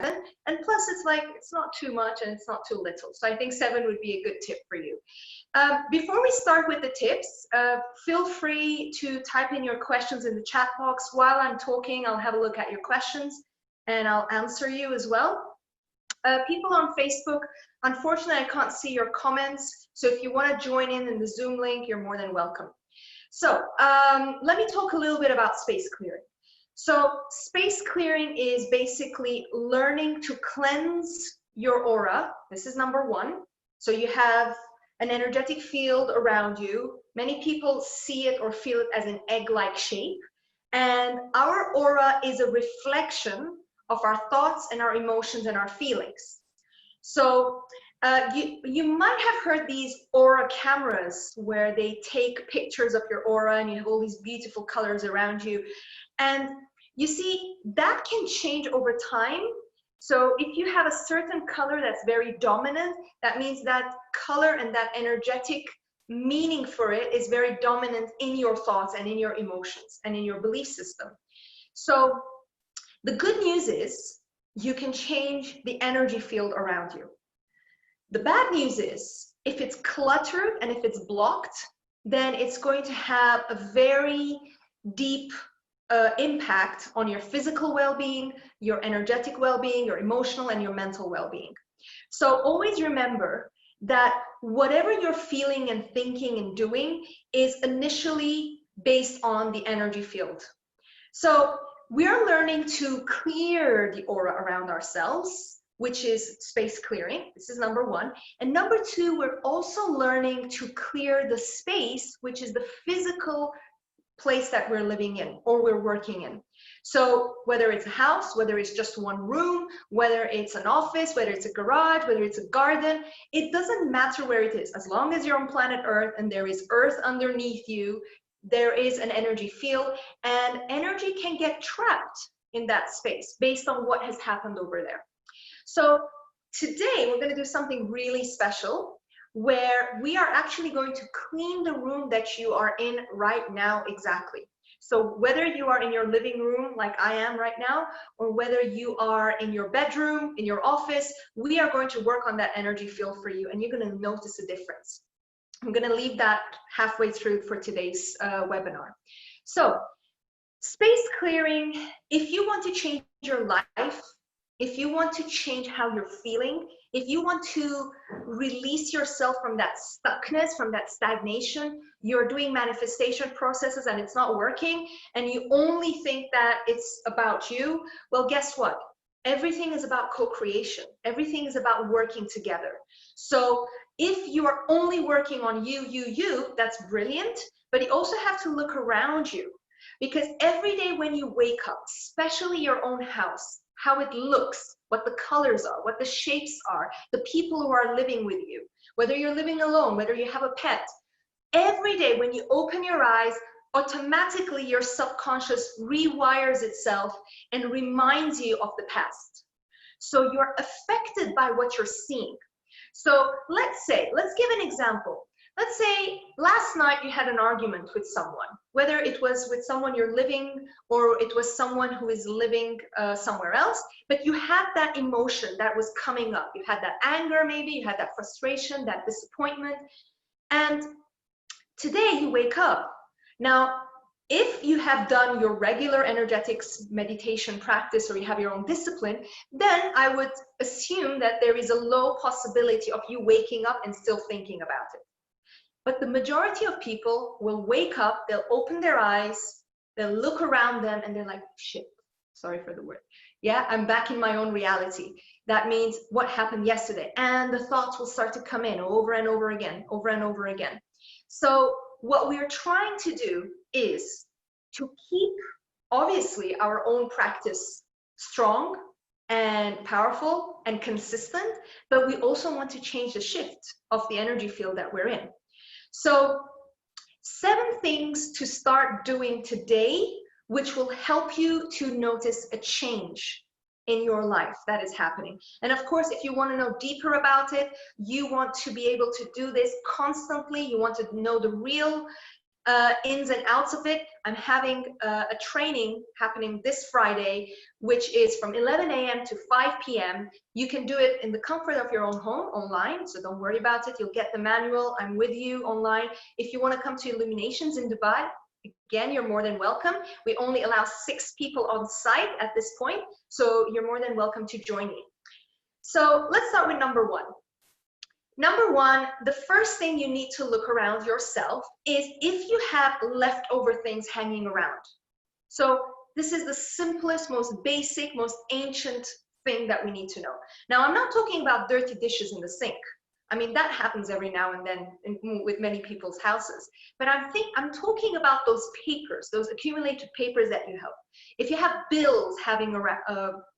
7. And plus, it's like, it's not too much and it's not too little. So I think 7 would be a good tip for you. Before we start with the tips, feel free to type in your questions in the chat box. While I'm talking, I'll have a look at your questions and I'll answer you as well. People on Facebook, unfortunately, I can't see your comments. So if you want to join in the Zoom link, you're more than welcome. So let me talk a little bit about space clearing. So space clearing is basically learning to cleanse your aura. This is number 1. So you have an energetic field around you. Many people see it or feel it as an egg-like shape. And our aura is a reflection of our thoughts and our emotions and our feelings. So you might have heard these aura cameras where they take pictures of your aura and you have all these beautiful colors around you. And you see, that can change over time. So if you have a certain color that's very dominant, that means that color and that energetic meaning for it is very dominant in your thoughts and in your emotions and in your belief system. So the good news is you can change the energy field around you. The bad news is if it's cluttered and if it's blocked, then it's going to have a very deep impact on your physical well-being, your energetic well-being, your emotional and your mental well-being. So always remember that whatever you're feeling and thinking and doing is initially based on the energy field. So we are learning to clear the aura around ourselves, which is space clearing. This is number 1. And number 2, we're also learning to clear the space, which is the physical place that we're living in or we're working in. So whether it's a house, whether it's just one room, whether it's an office, whether it's a garage, whether it's a garden, it doesn't matter where it is. As long as you're on planet Earth and there is Earth underneath you, there is an energy field, and energy can get trapped in that space based on what has happened over there. So today we're going to do something really special where we are actually going to clean the room that you are in right now exactly. So whether you are in your living room like I am right now, or whether you are in your bedroom, in your office, we are going to work on that energy field for you and you're going to notice a difference. I'm going to leave that halfway through for today's webinar. So space clearing, if you want to change your life, if you want to change how you're feeling, if you want to release yourself from that stuckness, from that stagnation, you're doing manifestation processes and it's not working, and you only think that it's about you, well, guess what? Everything is about co-creation. Everything is about working together. So if you are only working on you, that's brilliant, but you also have to look around you, because every day when you wake up, especially your own house, how it looks, what the colors are, what the shapes are, the people who are living with you, whether you're living alone, whether you have a pet, every day when you open your eyes, automatically your subconscious rewires itself and reminds you of the past. So you're affected by what you're seeing. So let's give an example. Let's say last night you had an argument with someone, whether it was with someone you're living or it was someone who is living somewhere else, but you had that emotion that was coming up. You had that anger, maybe you had that frustration, that disappointment. And today you wake up. Now, if you have done your regular energetics meditation practice or you have your own discipline, then I would assume that there is a low possibility of you waking up and still thinking about it. But the majority of people will wake up, they'll open their eyes, they'll look around them and they're like, shit, sorry for the word. Yeah, I'm back in my own reality. That means what happened yesterday. And the thoughts will start to come in over and over again, over and over again. So what we're trying to do is to keep, obviously, our own practice strong and powerful and consistent, but we also want to change the shift of the energy field that we're in. So 7 things to start doing today, which will help you to notice a change in your life that is happening. And of course, if you want to know deeper about it, you want to be able to do this constantly. You want to know the real ins and outs of it, I'm having a training happening this Friday, which is from 11 a.m. to 5 p.m. You can do it in the comfort of your own home online, so don't worry about it. You'll get the manual. I'm with you online. If you want to come to Illuminations in Dubai, again, you're more than welcome. We only allow 6 people on site at this point, so you're more than welcome to join me. So let's start with number 1. Number 1, the first thing you need to look around yourself is if you have leftover things hanging around. So this is the simplest, most basic, most ancient thing that we need to know. Now, I'm not talking about dirty dishes in the sink. I mean, that happens every now and then with many people's houses. But I'm talking about those papers, those accumulated papers that you have. If you have bills having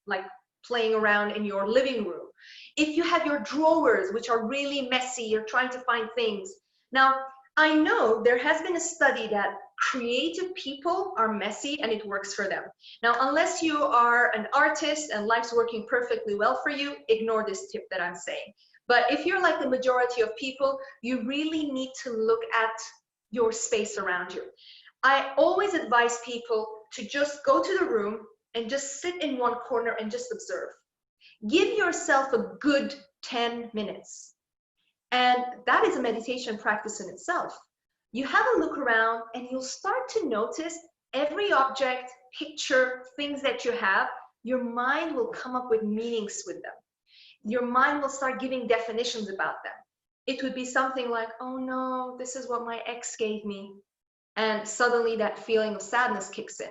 like playing around in your living room, if you have your drawers, which are really messy, you're trying to find things. Now, I know there has been a study that creative people are messy and it works for them. Now, unless you are an artist and life's working perfectly well for you, ignore this tip that I'm saying. But if you're like the majority of people, you really need to look at your space around you. I always advise people to just go to the room and just sit in one corner and just observe. Give yourself a good 10 minutes. And that is a meditation practice in itself. You have a look around and you'll start to notice every object, picture, things that you have, your mind will come up with meanings with them. Your mind will start giving definitions about them. It would be something like, oh no, this is what my ex gave me. And suddenly that feeling of sadness kicks in.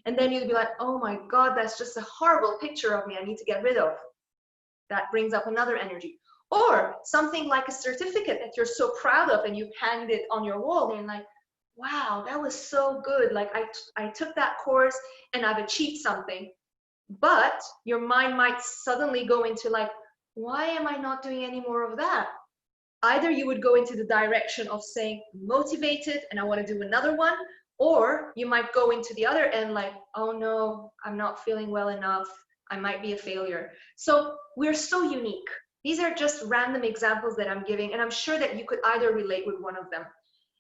And then you'd be like, oh my God, that's just a horrible picture of me I need to get rid of. That brings up another energy. Or something like a certificate that you're so proud of and you hanged it on your wall and you're like, wow, that was so good. Like I took that course and I've achieved something. But your mind might suddenly go into like, why am I not doing any more of that? Either you would go into the direction of saying motivated and I want to do another one, or you might go into the other end like, oh no, I'm not feeling well enough. I might be a failure. So we're so unique. These are just random examples that I'm giving, and I'm sure that you could either relate with one of them.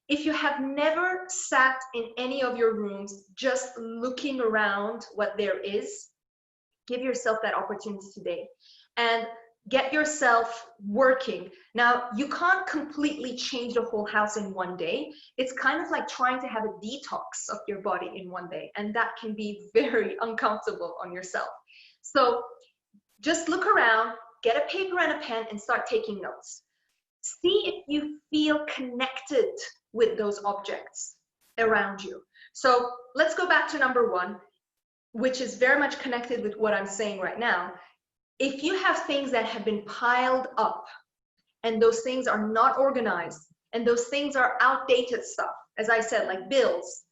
If you have never sat in any of your rooms just looking around what there is, give yourself that opportunity today and get yourself working. Now, you can't completely change the whole house in one day. It's kind of like trying to have a detox of your body in one day, and that can be very uncomfortable on yourself. So just look around, get a paper and a pen and start taking notes. See if you feel connected with those objects around you. So let's go back to number 1, which is very much connected with what I'm saying right now. If you have things that have been piled up and those things are not organized and those things are outdated stuff, as I said, like bills,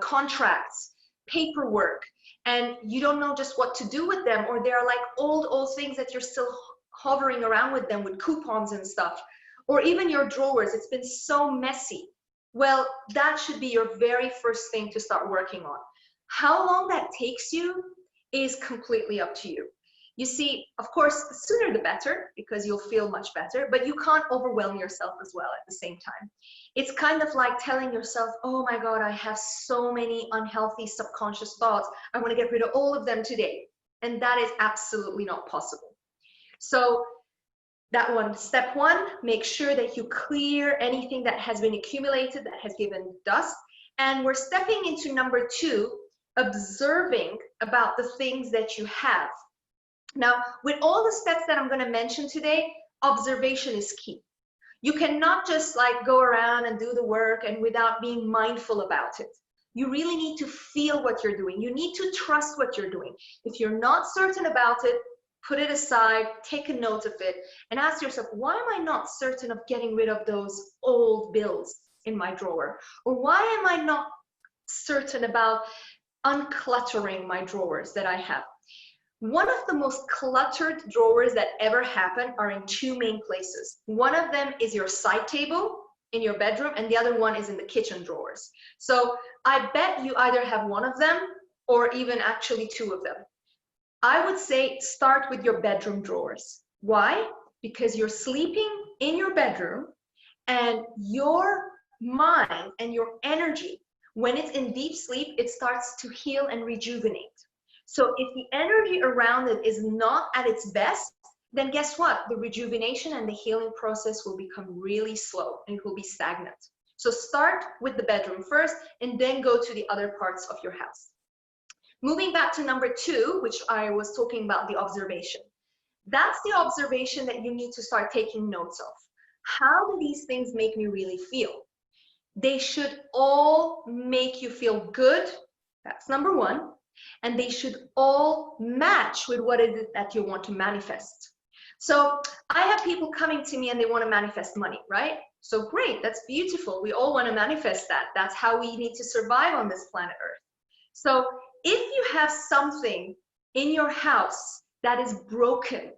contracts, paperwork, and you don't know just what to do with them, or they're like old things that you're still hovering around with them with coupons and stuff, or even your drawers, it's been so messy. Well, that should be your very first thing to start working on. How long that takes you is completely up to you. You see, of course, the sooner the better, because you'll feel much better, but you can't overwhelm yourself as well at the same time. It's kind of like telling yourself, oh my God, I have so many unhealthy subconscious thoughts. I want to get rid of all of them today. And that is absolutely not possible. So that one, step 1, make sure that you clear anything that has been accumulated, that has given dust. And we're stepping into number 2, observing about the things that you have. Now, with all the steps that I'm going to mention today, observation is key. You cannot just like go around and do the work and without being mindful about it. You really need to feel what you're doing. You need to trust what you're doing. If you're not certain about it, put it aside, take a note of it, and ask yourself, why am I not certain of getting rid of those old bills in my drawer? Or why am I not certain about uncluttering my drawers that I have? One of the most cluttered drawers that ever happen are in 2 main places. One of them is your side table in your bedroom, and the other one is in the kitchen drawers. So I bet you either have one of them or even actually 2 of them. I would say start with your bedroom drawers. Why? Because you're sleeping in your bedroom and your mind and your energy, when it's in deep sleep, it starts to heal and rejuvenate. So if the energy around it is not at its best, then guess what? The rejuvenation and the healing process will become really slow and it will be stagnant. So start with the bedroom first and then go to the other parts of your house. Moving back to number 2, which I was talking about, the observation. That's the observation that you need to start taking notes of. How do these things make me really feel? They should all make you feel good. That's number 1. And they should all match with what it is that you want to manifest. So I have people coming to me and they want to manifest money, right? So great, that's beautiful. We all want to manifest that. That's how we need to survive on this planet Earth. So if you have something in your house that is broken,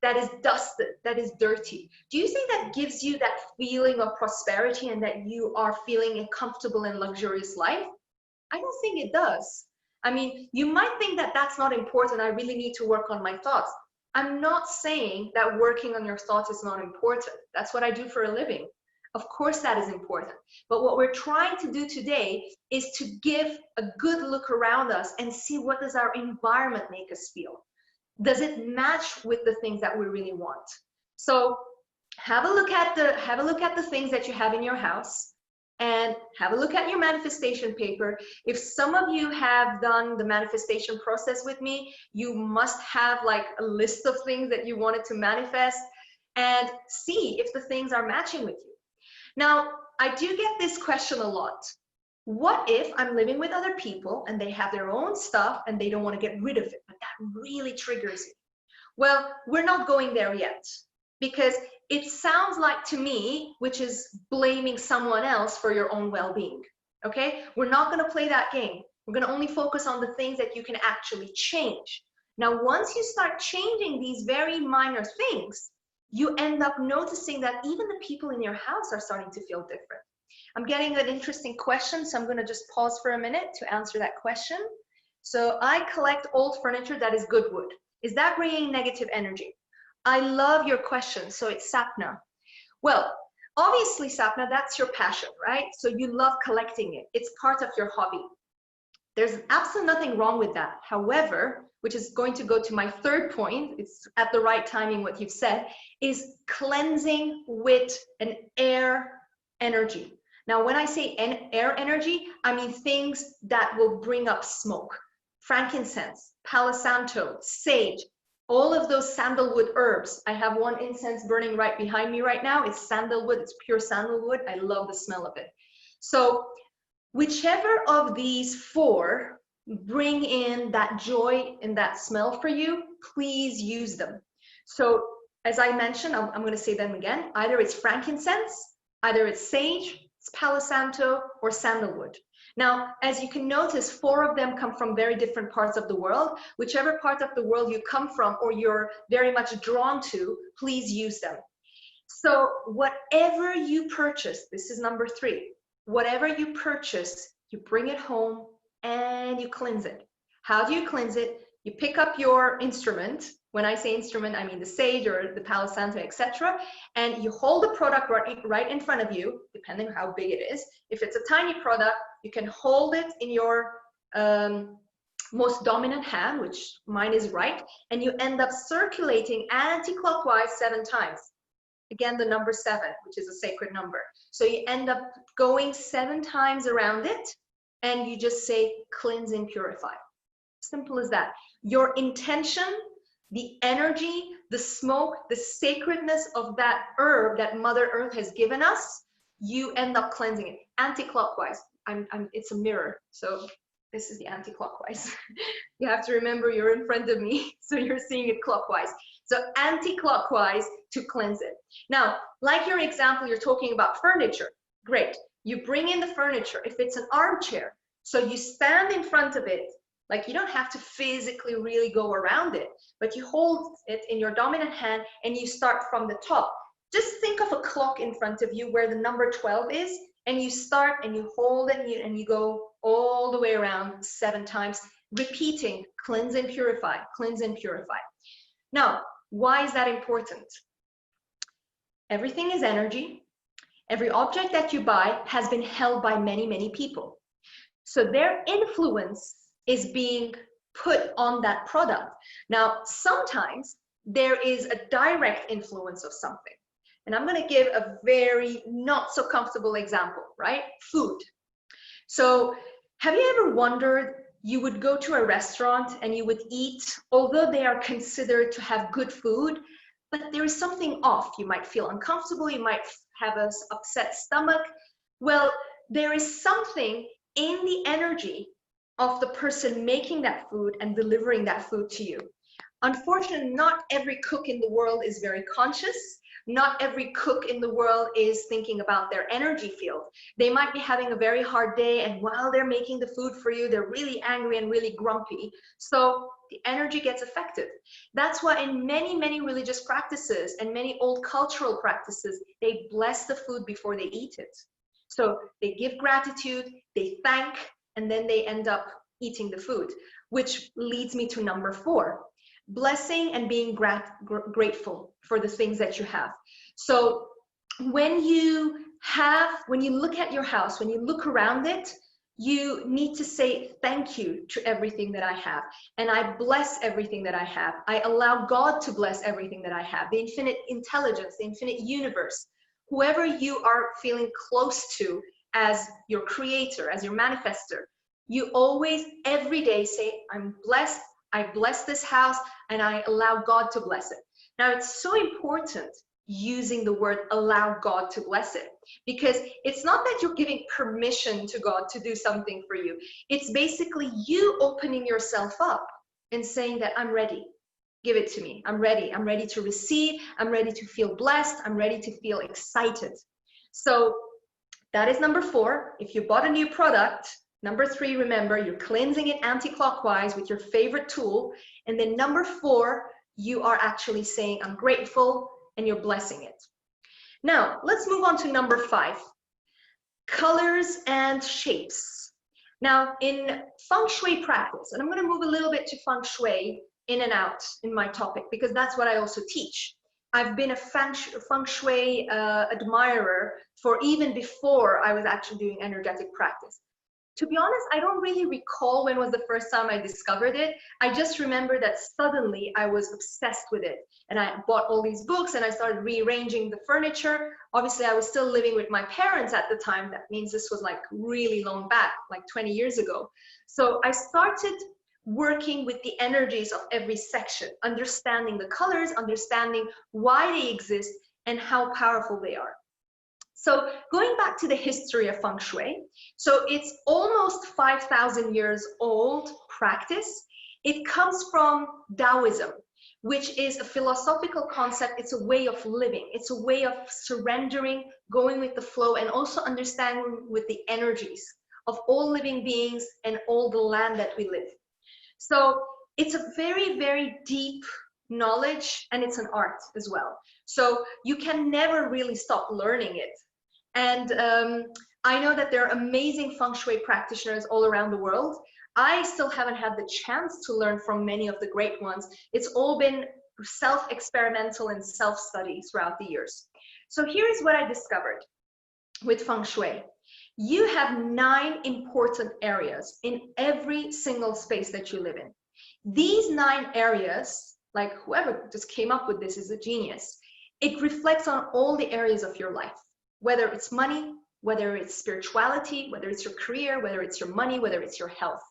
that is dusted, that is dirty, do you think that gives you that feeling of prosperity and that you are feeling a comfortable and luxurious life? I don't think it does. I mean, you might think that that's not important. I really need to work on my thoughts. I'm not saying that working on your thoughts is not important. That's what I do for a living. Of course that is important. But what we're trying to do today is to give a good look around us and see, what does our environment make us feel? Does it match with the things that we really want? So have a look at the things that you have in your house and have a look at your manifestation paper. If some of you have done the manifestation process with me, you must have like a list of things that you wanted to manifest and see if the things are matching with you. Now, I do get this question a lot. What if I'm living with other people and they have their own stuff and they don't want to get rid of it, but that really triggers you? Well, we're not going there yet, because it sounds like to me, which is blaming someone else for your own well-being, okay? We're not going to play that game. We're going to only focus on the things that you can actually change. Now, once you start changing these very minor things, you end up noticing that even the people in your house are starting to feel different. I'm getting an interesting question, so I'm going to just pause for a minute to answer that question. So I collect old furniture that is good wood. Is that bringing negative energy? I love your question. So it's Sapna. Well, obviously, Sapna, that's your passion, right? So you love collecting it. It's part of your hobby. There's absolutely nothing wrong with that. However, which is going to go to my 3rd point, it's at the right timing what you've said, is cleansing with an air energy. Now, when I say air energy, I mean things that will bring up smoke. Frankincense, Palo Santo, sage, all of those sandalwood herbs. I have one incense burning right behind me right now. It's sandalwood, it's pure sandalwood. I love the smell of it. So whichever of these 4 bring in that joy and that smell for you, please use them. So as I mentioned, I'm going to say them again. Either it's frankincense, either it's sage, it's Palo Santo, or sandalwood. Now, as you can notice, 4 of them come from very different parts of the world. Whichever part of the world you come from or you're very much drawn to, please use them. So whatever you purchase, this is number 3, whatever you purchase, you bring it home and you cleanse it. How do you cleanse it? You pick up your instrument. When I say instrument, I mean the sage or the Palo Santo, etc. And you hold the product right in front of you, depending on how big it is. If it's a tiny product, you can hold it in your most dominant hand, which mine is right, and you end up circulating anti-clockwise 7 times. Again, the number 7, which is a sacred number. So you end up going 7 times around it, and you just say, cleanse and purify. Simple as that. Your intention, the energy, the smoke, the sacredness of that herb that Mother Earth has given us, you end up cleansing it anti-clockwise. It's a mirror, so this is the anti-clockwise. You have to remember you're in front of me, so you're seeing it clockwise. So anti-clockwise to cleanse it. Now, like your example, you're talking about furniture. Great. You bring in the furniture. If it's an armchair, so you stand in front of it, like you don't have to physically really go around it, but you hold it in your dominant hand and you start from the top. Just think of a clock in front of you where the number 12 is, and you start and you hold it and you go all the way around 7 times, repeating cleanse and purify, cleanse and purify. Now, why is that important? Everything is energy, Every object that you buy has been held by many, many people. So their influence is being put on that product. Now, sometimes there is a direct influence of something. And I'm going to give a very not so comfortable example, right? Food. So have you ever wondered, you would go to a restaurant and you would eat, although they are considered to have good food, but there is something off. You might feel uncomfortable, you might have an upset stomach. Well, there is something in the energy of the person making that food and delivering that food to you. Unfortunately, not every cook in the world is very conscious. Not every cook in the world is thinking about their energy field. They might be having a very hard day, and while they're making the food for you, they're really angry and really grumpy. So the energy gets affected. That's why in many, many religious practices and many old cultural practices, they bless the food before they eat it. So they give gratitude, they thank, and then they end up eating the food, which leads me to number 4. Blessing and being grateful for the things that you have. So when you look at your house, when you look around it, you need to say thank you to everything that I have. And I bless everything that I have. I allow God to bless everything that I have. The infinite intelligence, the infinite universe, whoever you are feeling close to as your creator, as your manifester, you always, every day say, I'm blessed. I bless this house and I allow God to bless it. Now, it's so important using the word allow God to bless it, because it's not that you're giving permission to God to do something for you. It's basically you opening yourself up and saying that I'm ready. Give it to me. I'm ready. I'm ready to receive. I'm ready to feel blessed. I'm ready to feel excited. So that is number 4. If you bought a new product, number 3, remember, you're cleansing it anti-clockwise with your favorite tool. And then number 4, you are actually saying, I'm grateful, and you're blessing it. Now, let's move on to number 5, colors and shapes. Now, in feng shui practice, and I'm going to move a little bit to feng shui in and out in my topic, because that's what I also teach. I've been a feng shui admirer for even before I was actually doing energetic practice. To be honest, I don't really recall when was the first time I discovered it. I just remember that suddenly I was obsessed with it. And I bought all these books and I started rearranging the furniture. Obviously, I was still living with my parents at the time. That means this was like really long back, like 20 years ago. So I started working with the energies of every section, understanding the colors, understanding why they exist and how powerful they are. So going back to the history of feng shui, so it's almost 5,000 years old practice. It comes from Taoism, which is a philosophical concept. It's a way of living. It's a way of surrendering, going with the flow, and also understanding with the energies of all living beings and all the land that we live. So it's a very, very deep knowledge, and it's an art as well. So you can never really stop learning it. And I know that there are amazing feng shui practitioners all around the world. I still haven't had the chance to learn from many of the great ones. It's all been self-experimental and self-study throughout the years. So here's what I discovered with feng shui. You have 9 important areas in every single space that you live in. These 9 areas, like whoever just came up with this is a genius. It reflects on all the areas of your life. Whether it's money, whether it's spirituality, whether it's your career, whether it's your money, whether it's your health,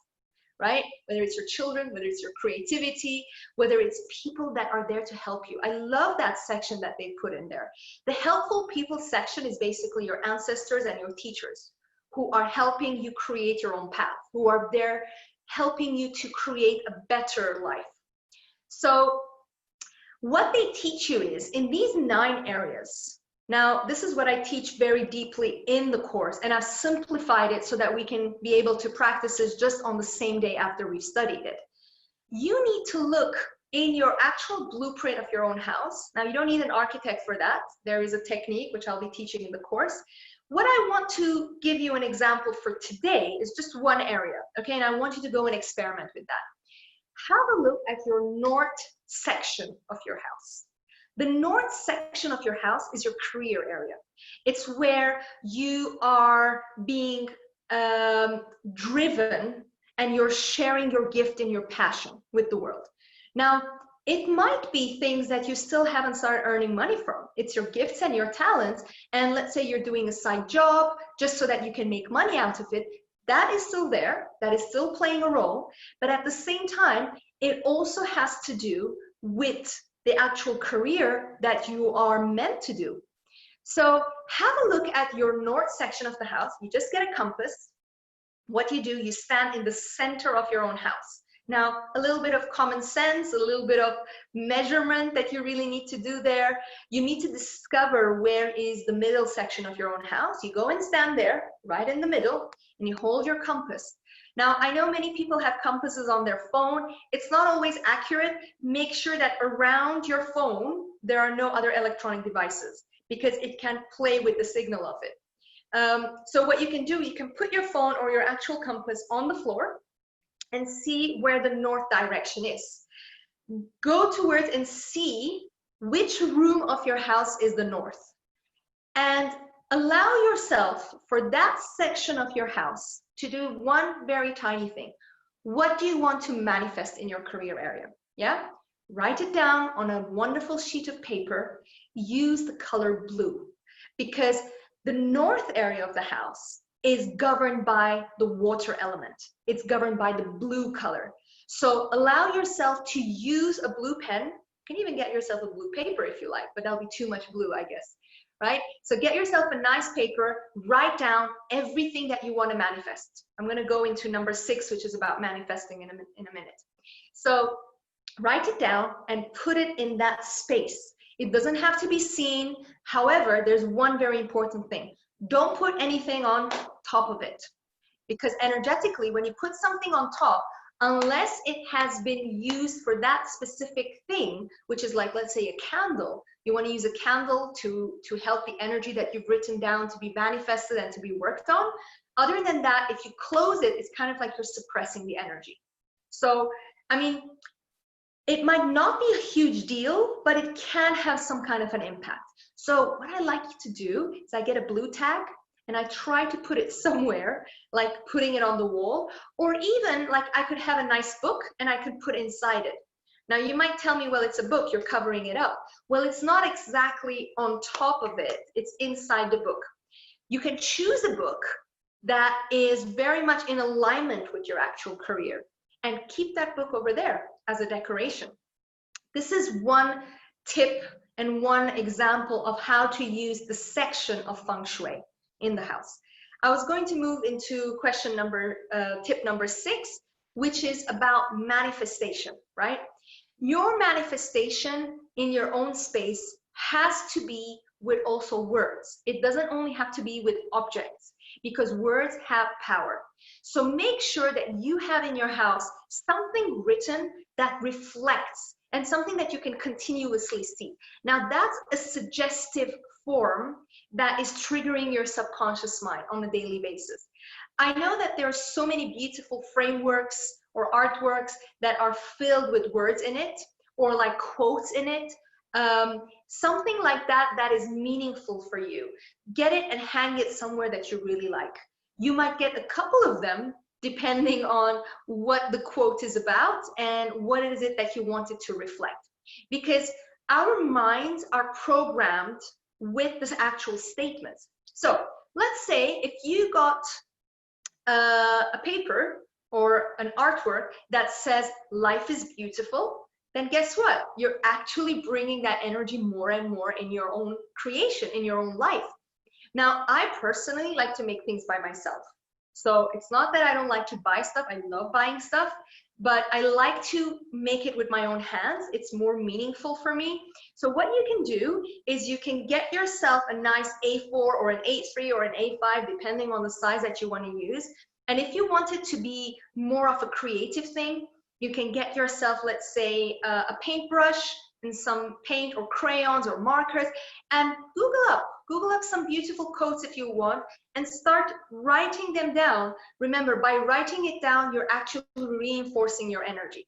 right? Whether it's your children, whether it's your creativity, whether it's people that are there to help you. I love that section that they put in there. The helpful people section is basically your ancestors and your teachers who are helping you create your own path, who are there helping you to create a better life. So what they teach you is in these 9 areas. Now, this is what I teach very deeply in the course, and I've simplified it so that we can be able to practice this just on the same day after we've studied it. You need to look in your actual blueprint of your own house. Now, you don't need an architect for that. There is a technique, which I'll be teaching in the course. What I want to give you an example for today is just one area, okay? And I want you to go and experiment with that. Have a look at your north section of your house. The north section of your house is your career area. It's where you are being driven and you're sharing your gift and your passion with the world. Now, it might be things that you still haven't started earning money from. It's your gifts and your talents. And let's say you're doing a side job just so that you can make money out of it. That is still there. That is still playing a role. But at the same time, it also has to do with the actual career that you are meant to do. So have a look at your north section of the house. You just get a compass. What you do, you stand in the center of your own house. Now, a little bit of common sense, a little bit of measurement that you really need to do there. You need to discover where is the middle section of your own house. You go and stand there, right in the middle, and you hold your compass. Now, I know many people have compasses on their phone. It's not always accurate. Make sure that around your phone, there are no other electronic devices, because it can play with the signal of it. So what you can do, you can put your phone or your actual compass on the floor and see where the north direction is. Go towards and see which room of your house is the north. And allow yourself for that section of your house to do one very tiny thing. What do you want to manifest in your career area? Yeah? Write it down on a wonderful sheet of paper. Use the color blue, because the north area of the house is governed by the water element. It's governed by the blue color. So allow yourself to use a blue pen. You can even get yourself a blue paper if you like, but that'll be too much blue, I guess, right? So get yourself a nice paper, write down everything that you want to manifest. I'm going to go into number 6, which is about manifesting in a minute. So write it down and put it in that space. It doesn't have to be seen. However, there's one very important thing. Don't put anything on top of it, because energetically, when you put something on top, unless it has been used for that specific thing, which is like, let's say, a candle, you want to use a candle to help the energy that you've written down to be manifested and to be worked on. Other than that, if you close it, it's kind of like you're suppressing the energy. So, I mean, it might not be a huge deal, but it can have some kind of an impact. So what I like to do is I get a blue tag and I try to put it somewhere, like putting it on the wall, or even like I could have a nice book and I could put inside it. Now you might tell me, well, it's a book, you're covering it up. Well, it's not exactly on top of it, it's inside the book. You can choose a book that is very much in alignment with your actual career and keep that book over there as a decoration. This is one tip and one example of how to use the section of feng shui in the house. I was going to move into tip number 6, which is about manifestation, right? Your manifestation in your own space has to be with also words. It doesn't only have to be with objects, because words have power. So make sure that you have in your house something written that reflects and something that you can continuously see. Now that's a suggestive form that is triggering your subconscious mind on a daily basis. I know that there are so many beautiful frameworks or artworks that are filled with words in it, or like quotes in it. Something like that that is meaningful for you. Get it and hang it somewhere that you really like. You might get a couple of them depending on what the quote is about and what is it that you want it to reflect. Because our minds are programmed with this actual statements. So let's say if you got a paper or an artwork that says life is beautiful, then guess what? You're actually bringing that energy more and more in your own creation, in your own life. Now, I personally like to make things by myself. So it's not that I don't like to buy stuff. I love buying stuff, but I like to make it with my own hands. It's more meaningful for me. So what you can do is you can get yourself a nice A4 or an A3 or an A5, depending on the size that you want to use. And if you want it to be more of a creative thing, you can get yourself, let's say, a paintbrush and some paint or crayons or markers, and Google up some beautiful quotes if you want, and start writing them down. Remember, by writing it down, you're actually reinforcing your energy.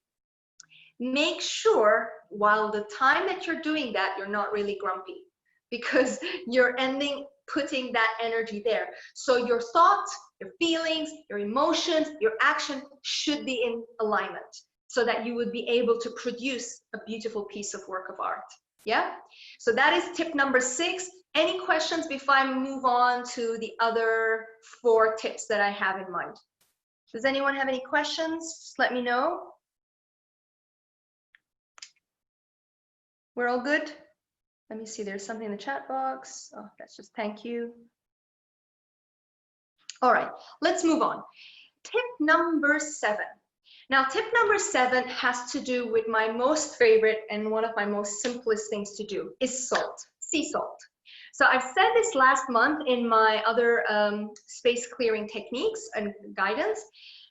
Make sure while the time that you're doing that, you're not really grumpy. because you're putting that energy there. So your thoughts, your feelings, your emotions, your action should be in alignment so that you would be able to produce a beautiful piece of work of art. Yeah? So that is tip number 6. Any questions before I move on to the other 4 tips that I have in mind? Does anyone have any questions? Just let me know. We're all good? Let me see, there's something in the chat box. Oh, that's just thank you. All right, let's move on. Tip number 7. Now, tip number 7 has to do with my most favorite and one of my most simplest things to do is salt, sea salt. So I've said this last month in my other space clearing techniques and guidance.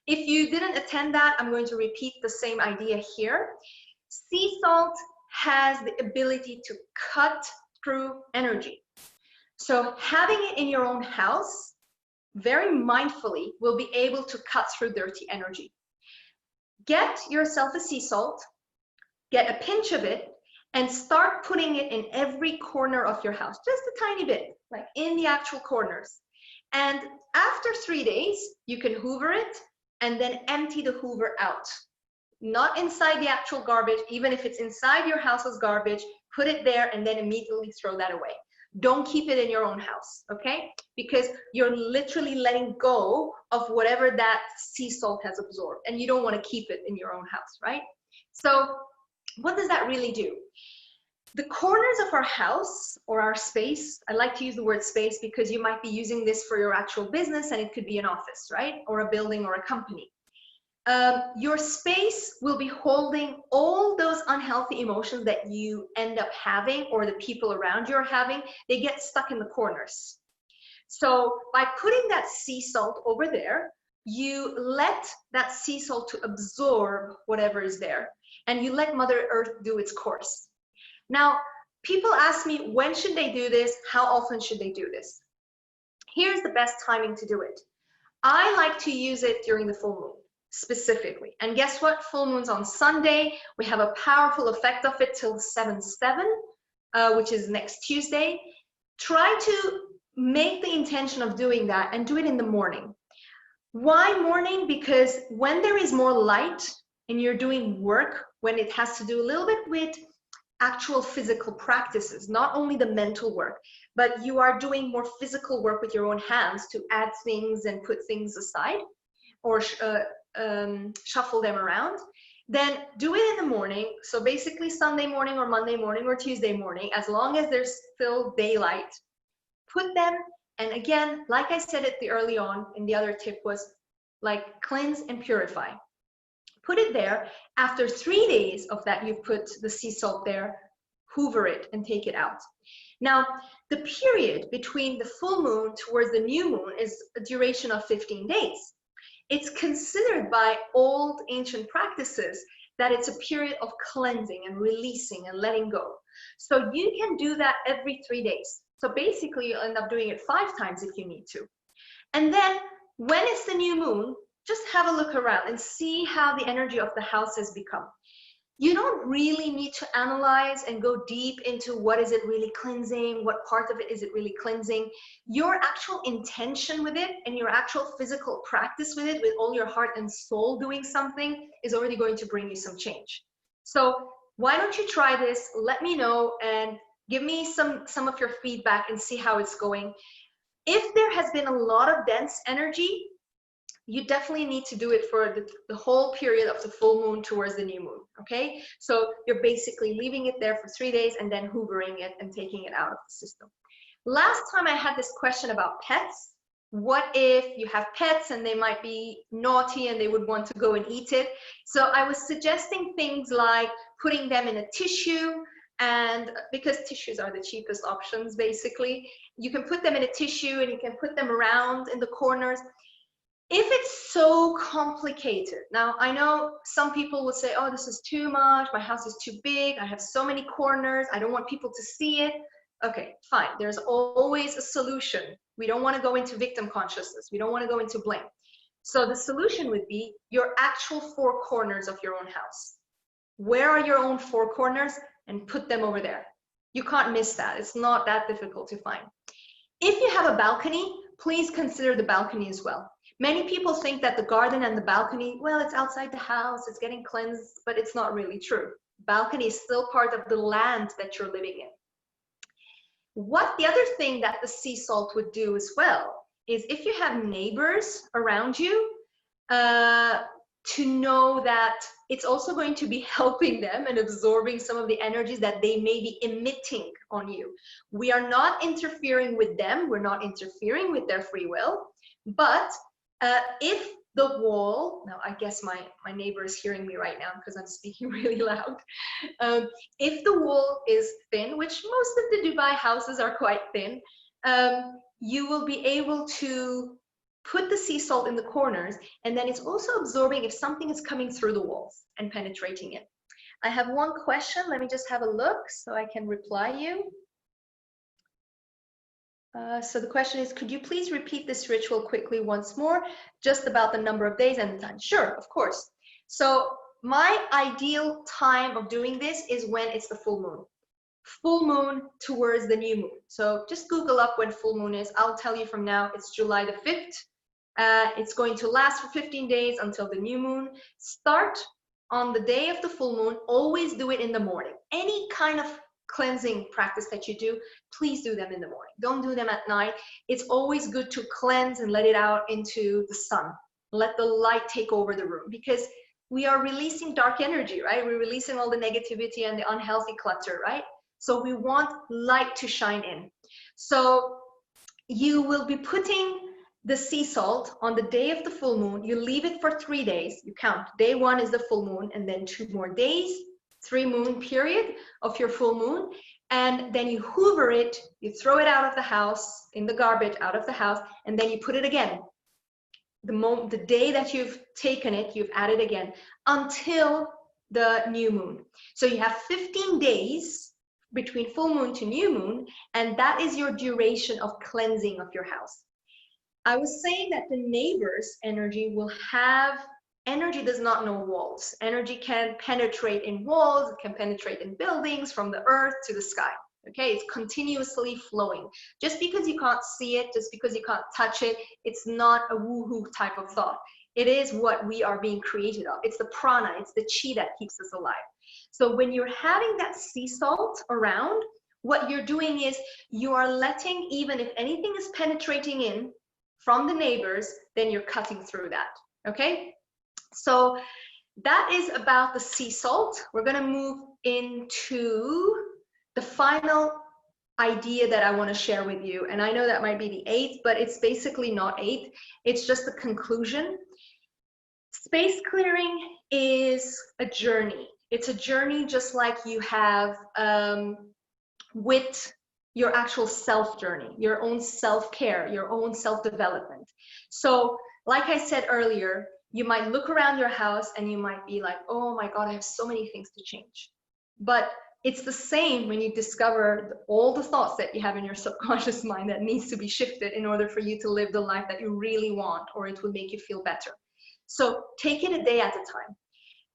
If you didn't attend that, I'm going to repeat the same idea here. Sea salt has the ability to cut through energy. So having it in your own house, very mindfully, will be able to cut through dirty energy. Get yourself a sea salt, get a pinch of it, and start putting it in every corner of your house, just a tiny bit, like in the actual corners. And after 3 days, you can hoover it and then empty the hoover out. Not inside the actual garbage, even if it's inside your house's garbage, put it there and then immediately throw that away. Don't keep it in your own house, okay? Because you're literally letting go of whatever that sea salt has absorbed, and you don't want to keep it in your own house, right? So what does that really do? The corners of our house or our space, I like to use the word space because you might be using this for your actual business, and it could be an office, right? Or a building or a company. Your space will be holding all those unhealthy emotions that you end up having or the people around you are having. They get stuck in the corners. So by putting that sea salt over there, you let that sea salt to absorb whatever is there, and you let Mother Earth do its course. Now, people ask me, when should they do this? How often should they do this? Here's the best timing to do it. I like to use it during the full moon. Specifically. And guess what? Full moon's on Sunday. We have a powerful effect of it till 7/7, which is next Tuesday. Try to make the intention of doing that and do it in the morning. Why morning? Because when there is more light and you're doing work, when it has to do a little bit with actual physical practices, not only the mental work, but you are doing more physical work with your own hands to add things and put things aside, or shuffle them around, then do it in the morning. So basically Sunday morning or Monday morning or Tuesday morning, as long as there's still daylight, put them. And again, like I said it early on in the other tip, was like cleanse and purify. Put it there. After 3 days of that, you've put the sea salt there, hoover it and take it out. Now, the period between the full moon towards the new moon is a duration of 15 days. It's considered by old ancient practices that it's a period of cleansing and releasing and letting go. So you can do that every 3 days. So basically you'll end up doing it 5 times if you need to. And then when it's the new moon, just have a look around and see how the energy of the house has become. You don't really need to analyze and go deep into what is it really cleansing, what part of it is it really cleansing. Your actual intention with it and your actual physical practice with it, with all your heart and soul doing something, is already going to bring you some change. So why don't you try this? Let me know and give me some of your feedback and see how it's going. If there has been a lot of dense energy, you definitely need to do it for the whole period of the full moon towards the new moon, okay? So you're basically leaving it there for 3 days and then hoovering it and taking it out of the system. Last time I had this question about pets. What if you have pets and they might be naughty and they would want to go and eat it? So I was suggesting things like putting them in a tissue, and because tissues are the cheapest options, basically, you can put them in a tissue and you can put them around in the corners. If it's so complicated, now I know some people would say, oh, this is too much, my house is too big, I have so many corners, I don't want people to see it. Okay, fine, there's always a solution. We don't want to go into victim consciousness, we don't want to go into blame. So the solution would be your actual 4 corners of your own house. Where are your own 4 corners? And put them over there. You can't miss that. It's not that difficult to find. If you have a balcony, please consider the balcony as well. Many people think that the garden and the balcony, well, it's outside the house, it's getting cleansed, but it's not really true. Balcony is still part of the land that you're living in. The other thing that the sea salt would do as well is if you have neighbors around you, to know that it's also going to be helping them and absorbing some of the energies that they may be emitting on you. We are not interfering with them, we're not interfering with their free will, but if the wall, now I guess my neighbor is hearing me right now because I'm speaking really loud. If the wall is thin, which most of the Dubai houses are quite thin, you will be able to put the sea salt in the corners, and then it's also absorbing if something is coming through the walls and penetrating it. I have one question. Let me just have a look so I can reply you. So the question is, could you please repeat this ritual quickly once more, just about the number of days and the time? Sure, of course. So my ideal time of doing this is when it's the full moon. Full moon towards the new moon. So just Google up when full moon is. I'll tell you from now, it's July the 5th. It's going to last for 15 days until the new moon. Start on the day of the full moon. Always do it in the morning. Any kind of cleansing practice that you do, please do them in the morning. Don't do them at night. It's always good to cleanse and let it out into the sun. Let the light take over the room, because we are releasing dark energy, right? We're releasing all the negativity and the unhealthy clutter, right? So we want light to shine in. So you will be putting the sea salt on the day of the full moon. You leave it for 3 days. You count. Day 1 is the full moon, and then 2 more days, 3 moon period of your full moon. And then you hoover it, you throw it out of the house, in the garbage, out of the house, and then you put it again. The day that you've taken it, you've added again until the new moon. So you have 15 days between full moon to new moon, and that is your duration of cleansing of your house. I was saying that the neighbor's energy will have, energy does not know walls. Energy can penetrate in walls, it can penetrate in buildings, from the earth to the sky. Okay, it's continuously flowing. Just because you can't see it, just because you can't touch it, it's not a woohoo type of thought. It is what we are being created of. It's the prana, it's the chi that keeps us alive. So when you're having that sea salt around, what you're doing is you are letting, even if anything is penetrating in from the neighbors, then you're cutting through that. Okay, so that is about the sea salt. We're going to move into the final idea that I want to share with you, and I know that might be the 8th, but it's basically not 8th. It's just the conclusion. Space clearing is a journey. It's a journey just like you have with your actual self journey, your own self-care, your own self-development. So like I said earlier, you might look around your house and you might be like, oh my God, I have so many things to change. But it's the same when you discover all the thoughts that you have in your subconscious mind that needs to be shifted in order for you to live the life that you really want, or it will make you feel better. So take it a day at a time.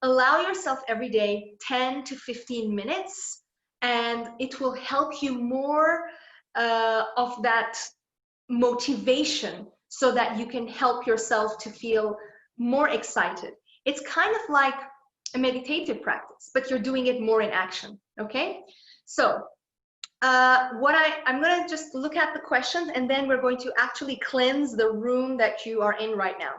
Allow yourself every day 10 to 15 minutes, and it will help you more of that motivation so that you can help yourself to feel more excited. It's kind of like a meditative practice, but you're doing it more in action. Okay, so I'm going to just look at the questions, and then we're going to actually cleanse the room that you are in right now.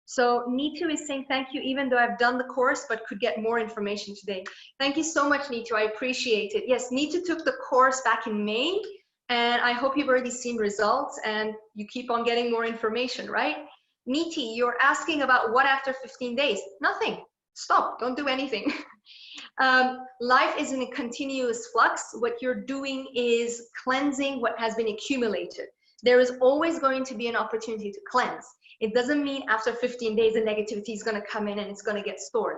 So Neetu is saying thank you, even though I've done the course but could get more information today. Thank you so much, Neetu. I appreciate it. Yes, Neetu took the course back in May, and I hope you've already seen results and you keep on getting more information, right? Neeti, you're asking about what after 15 days? Nothing. Stop. Don't do anything. Life is in a continuous flux. What you're doing is cleansing what has been accumulated. There is always going to be an opportunity to cleanse. It doesn't mean after 15 days the negativity is going to come in and it's going to get stored.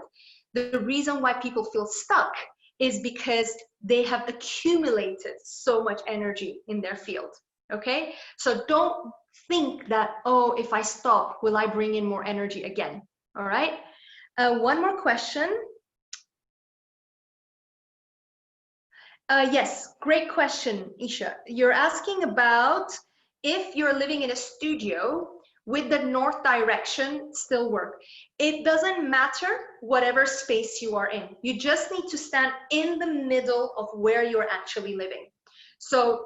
The reason why people feel stuck is because they have accumulated so much energy in their field. Okay, so don't think that, oh, if I stop, will I bring in more energy again? All right, one more question. Yes, great question, Isha. You're asking about if you're living in a studio, with the north direction still work. It doesn't matter whatever space you are in. You just need to stand in the middle of where you're actually living. So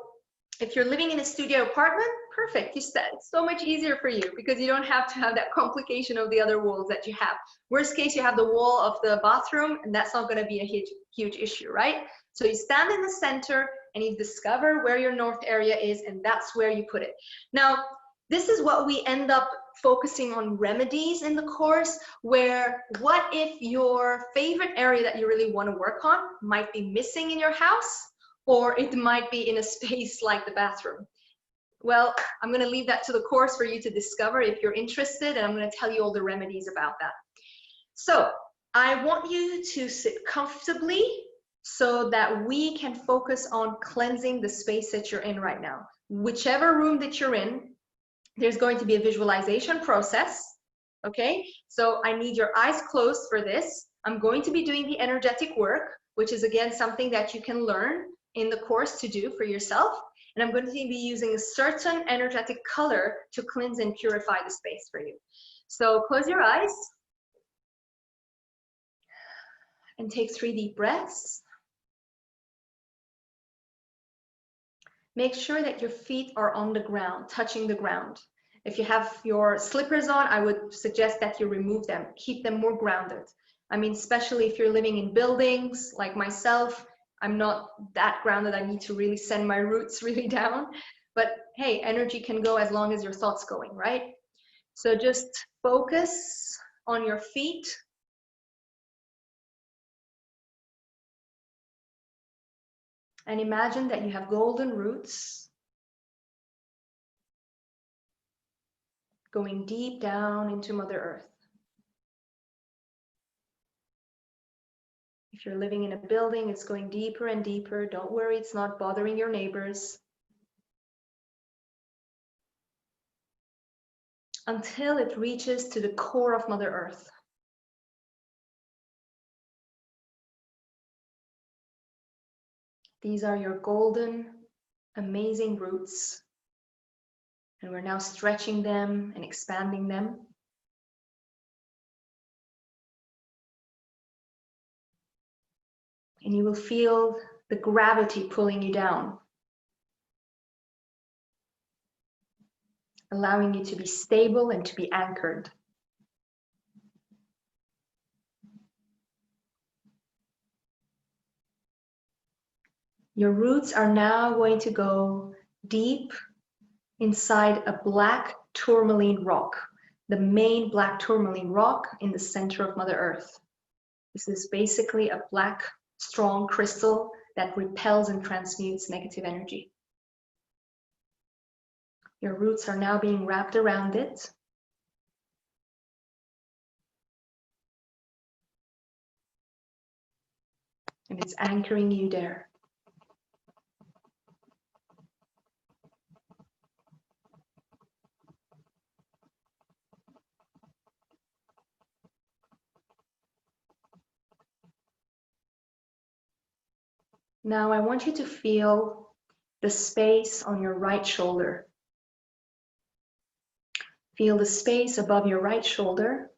if you're living in a studio apartment, perfect. It's so much easier for you because you don't have to have that complication of the other walls that you have. Worst case, you have the wall of the bathroom, and that's not going to be a huge issue, right? So you stand in the center and you discover where your north area is, and that's where you put it. Now, this is what we end up focusing on remedies in the course, where what if your favorite area that you really want to work on might be missing in your house, or it might be in a space like the bathroom. Well, I'm going to leave that to the course for you to discover if you're interested, and I'm going to tell you all the remedies about that. So I want you to sit comfortably so that we can focus on cleansing the space that you're in right now. Whichever room that you're in, there's going to be a visualization process, okay? So I need your eyes closed for this. I'm going to be doing the energetic work, which is again something that you can learn in the course to do for yourself. And I'm going to be using a certain energetic color to cleanse and purify the space for you. So close your eyes and take 3 deep breaths. Make sure that your feet are on the ground, touching the ground. If you have your slippers on, I would suggest that you remove them. Keep them more grounded. I mean, especially if you're living in buildings like myself, I'm not that grounded. I need to really send my roots really down. But hey, energy can go as long as your thoughts going, right? So just focus on your feet. And imagine that you have golden roots going deep down into Mother Earth. If you're living in a building, it's going deeper and deeper. Don't worry, it's not bothering your neighbors. Until it reaches to the core of Mother Earth. These are your golden, amazing roots. And we're now stretching them and expanding them. And you will feel the gravity pulling you down, allowing you to be stable and to be anchored. Your roots are now going to go deep inside a black tourmaline rock, the main black tourmaline rock in the center of Mother Earth. This is basically a black, strong crystal that repels and transmutes negative energy. Your roots are now being wrapped around it. And it's anchoring you there. Now I want you to feel the space on your right shoulder. Feel the space above your right shoulder.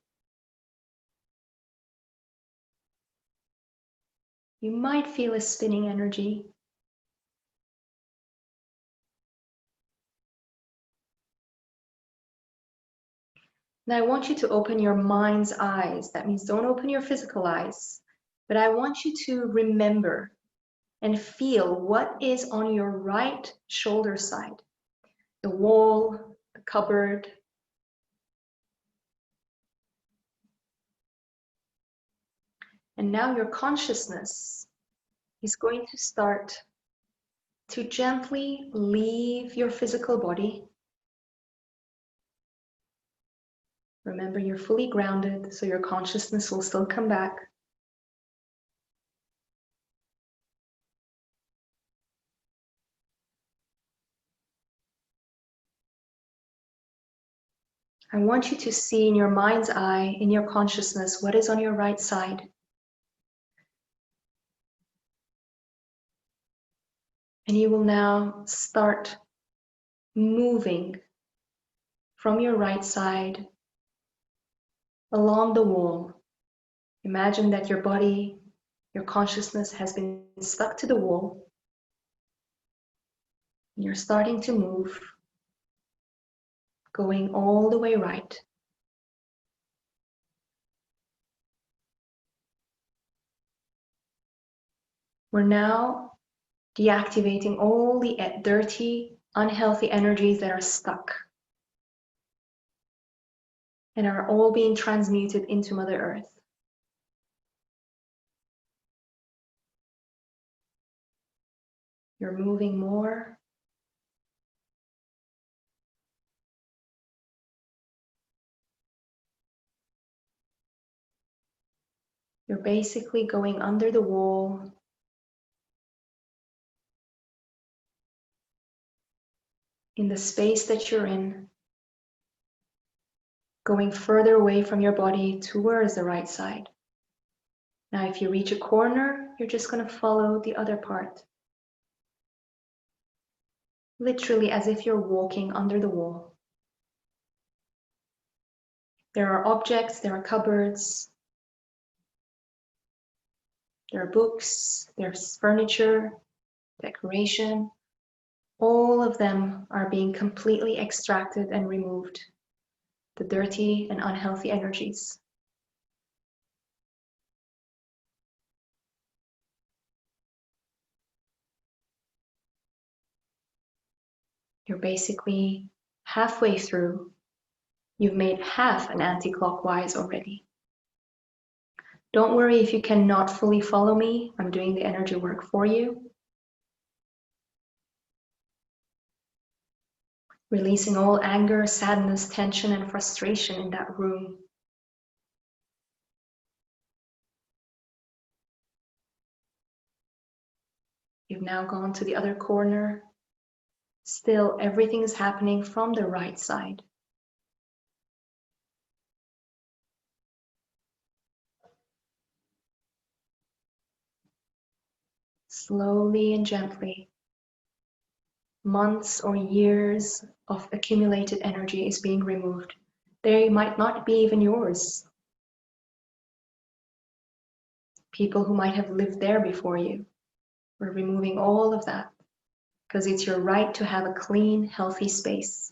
You might feel a spinning energy. Now I want you to open your mind's eyes. That means don't open your physical eyes, but I want you to remember and feel what is on your right shoulder side. The wall, the cupboard. And now your consciousness is going to start to gently leave your physical body. Remember, you're fully grounded, so your consciousness will still come back. I want you to see in your mind's eye, in your consciousness, what is on your right side. And you will now start moving from your right side along the wall. Imagine that your body, your consciousness has been stuck to the wall. And you're starting to move, going all the way right. We're now deactivating all the dirty, unhealthy energies that are stuck and are all being transmuted into Mother Earth. You're moving more. You're basically going under the wall, in the space that you're in, going further away from your body towards the right side. Now, if you reach a corner, you're just going to follow the other part. Literally as if you're walking under the wall. There are objects, there are cupboards, there are books, there's furniture, decoration. All of them are being completely extracted and removed. The dirty and unhealthy energies. You're basically halfway through. You've made half an anti-clockwise already. Don't worry if you cannot fully follow me. I'm doing the energy work for you. Releasing all anger, sadness, tension, and frustration in that room. You've now gone to the other corner. Still, everything is happening from the right side. Slowly and gently, months or years of accumulated energy is being removed. They might not be even yours. People who might have lived there before you. We're removing all of that because it's your right to have a clean, healthy space.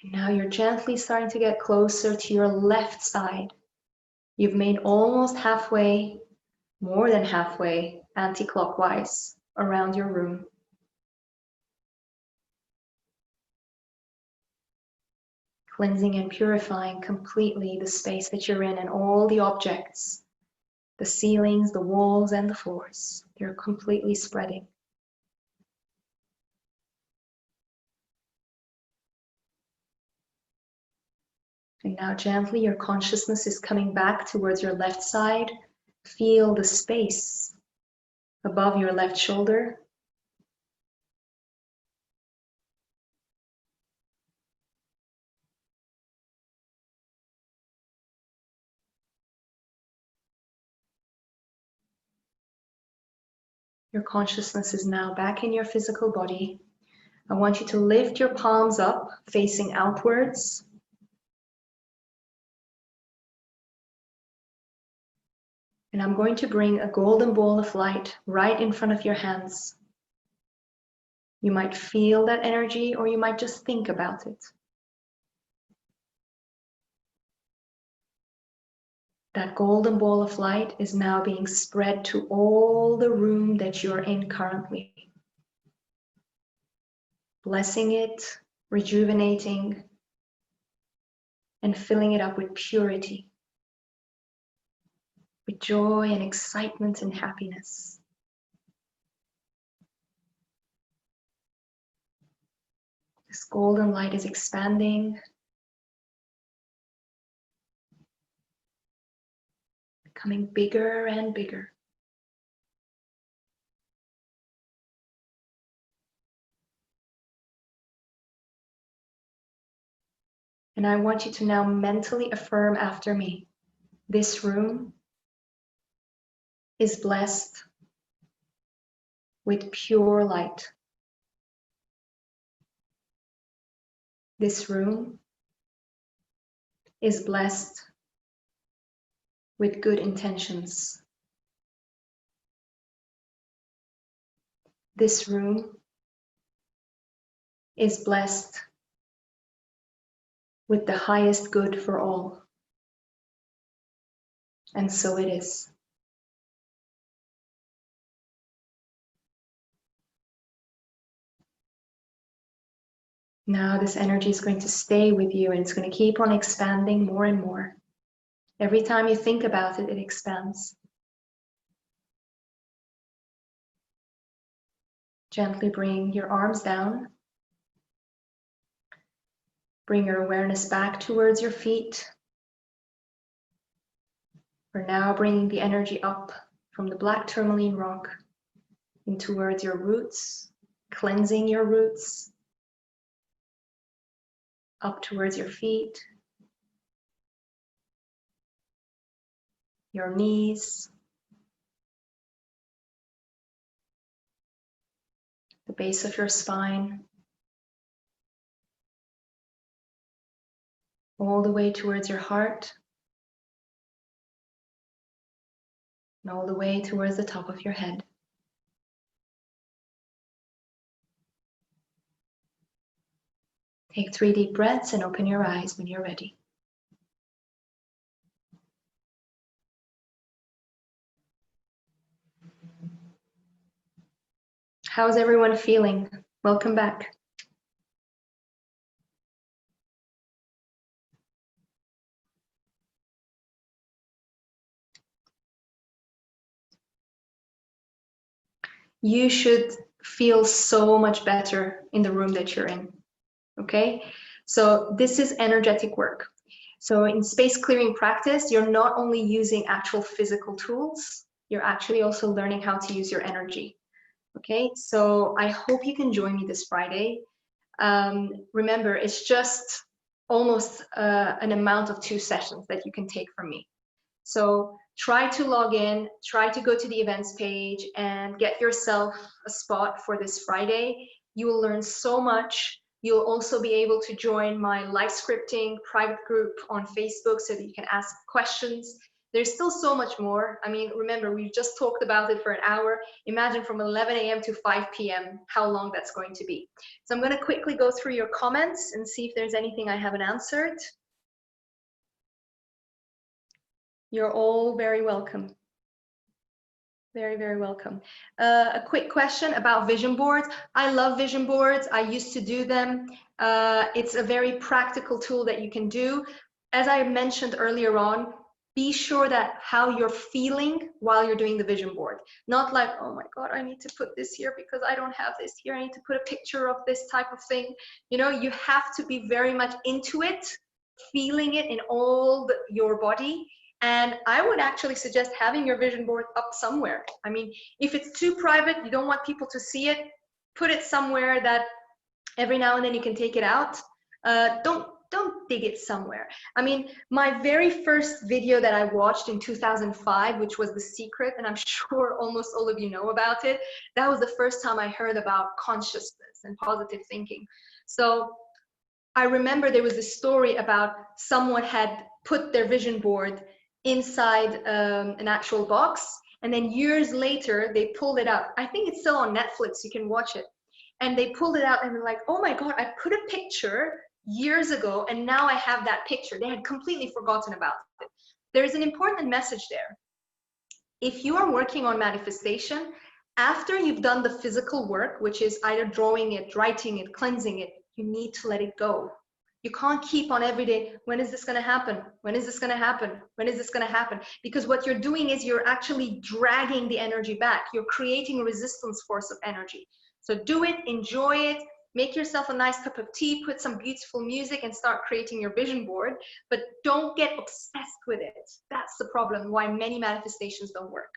And now you're gently starting to get closer to your left side. You've made almost halfway, more than halfway, anti-clockwise around your room. Cleansing and purifying completely the space that you're in and all the objects, the ceilings, the walls, and the floors. They're completely spreading. And now gently your consciousness is coming back towards your left side. Feel the space above your left shoulder. Your consciousness is now back in your physical body. I want you to lift your palms up, facing outwards. And I'm going to bring a golden ball of light right in front of your hands. You might feel that energy, or you might just think about it. That golden ball of light is now being spread to all the room that you're in currently. Blessing it, rejuvenating, and filling it up with purity, with joy and excitement and happiness. This golden light is expanding, becoming bigger and bigger. And I want you to now mentally affirm after me. This room is blessed with pure light. This room is blessed with good intentions. This room is blessed with the highest good for all. And so it is. Now this energy is going to stay with you and it's going to keep on expanding more and more. Every time you think about it, it expands. Gently bring your arms down. Bring your awareness back towards your feet. We're now bringing the energy up from the black tourmaline rock in towards your roots, cleansing your roots, up towards your feet, your knees, the base of your spine, all the way towards your heart, and all the way towards the top of your head. Take 3 deep breaths and open your eyes when you're ready. How's everyone feeling? Welcome back. You should feel so much better in the room that you're in, okay? So this is energetic work. So in space clearing practice, you're not only using actual physical tools, you're actually also learning how to use your energy, okay? So I hope you can join me this Friday. Remember, it's just almost an amount of 2 sessions that you can take from me. So try to log in, try to go to the events page and get yourself a spot for this Friday. You will learn so much. You'll also be able to join my live scripting private group on Facebook so that you can ask questions. There's still so much more. I mean, remember, we just talked about it for an hour. Imagine from 11 a.m. to 5 p.m. how long that's going to be. So I'm going to quickly go through your comments and see if there's anything I haven't answered. You're all very welcome. Very, very welcome. A quick question about vision boards. I love vision boards. I used to do them. It's a very practical tool that you can do. As I mentioned earlier on, be sure that how you're feeling while you're doing the vision board. Not like, oh my God, I need to put this here because I don't have this here. I need to put a picture of this type of thing. You know, you have to be very much into it, feeling it in all your body. And I would actually suggest having your vision board up somewhere. I mean, if it's too private, you don't want people to see it, put it somewhere that every now and then you can take it out. Don't dig it somewhere. I mean, my very first video that I watched in 2005, which was The Secret, and I'm sure almost all of you know about it, that was the first time I heard about consciousness and positive thinking. So I remember there was a story about someone had put their vision board inside an actual box, and then years later they pulled it out. I think it's still on Netflix, you can watch it. And they pulled it out and they're like, oh my God, I put a picture years ago and now I have that picture. They had completely forgotten about it. There's an important message there. If you are working on manifestation, after you've done the physical work, which is either drawing it, writing it, cleansing it, you need to let it go. You can't keep on every day, when is this going to happen? When is this going to happen? When is this going to happen? Because what you're doing is you're actually dragging the energy back. You're creating a resistance force of energy. So do it, enjoy it, make yourself a nice cup of tea, put some beautiful music and start creating your vision board, but don't get obsessed with it. That's the problem, why many manifestations don't work.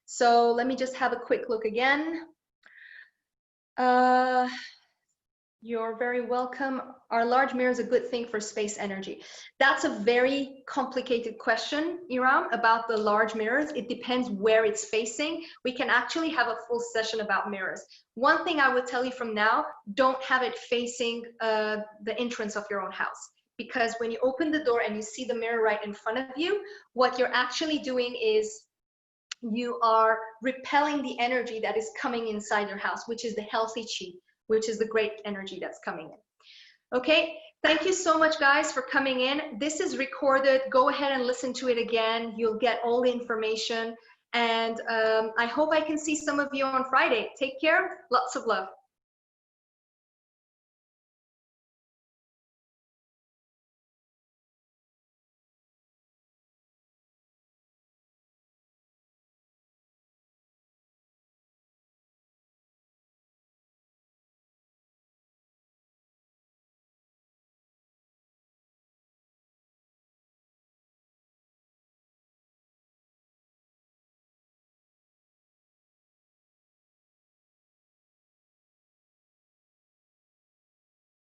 So let me just have a quick look again. You're very welcome. Are large mirrors a good thing for space energy? That's a very complicated question, Iram, about the large mirrors. It depends where it's facing. We can actually have a full session about mirrors. One thing I would tell you from now, don't have it facing the entrance of your own house. Because when you open the door and you see the mirror right in front of you, what you're actually doing is you are repelling the energy that is coming inside your house, which is the healthy chi, which is the great energy that's coming in. Okay, thank you so much, guys, for coming in. This is recorded. Go ahead and listen to it again. You'll get all the information. And I hope I can see some of you on Friday. Take care. Lots of love.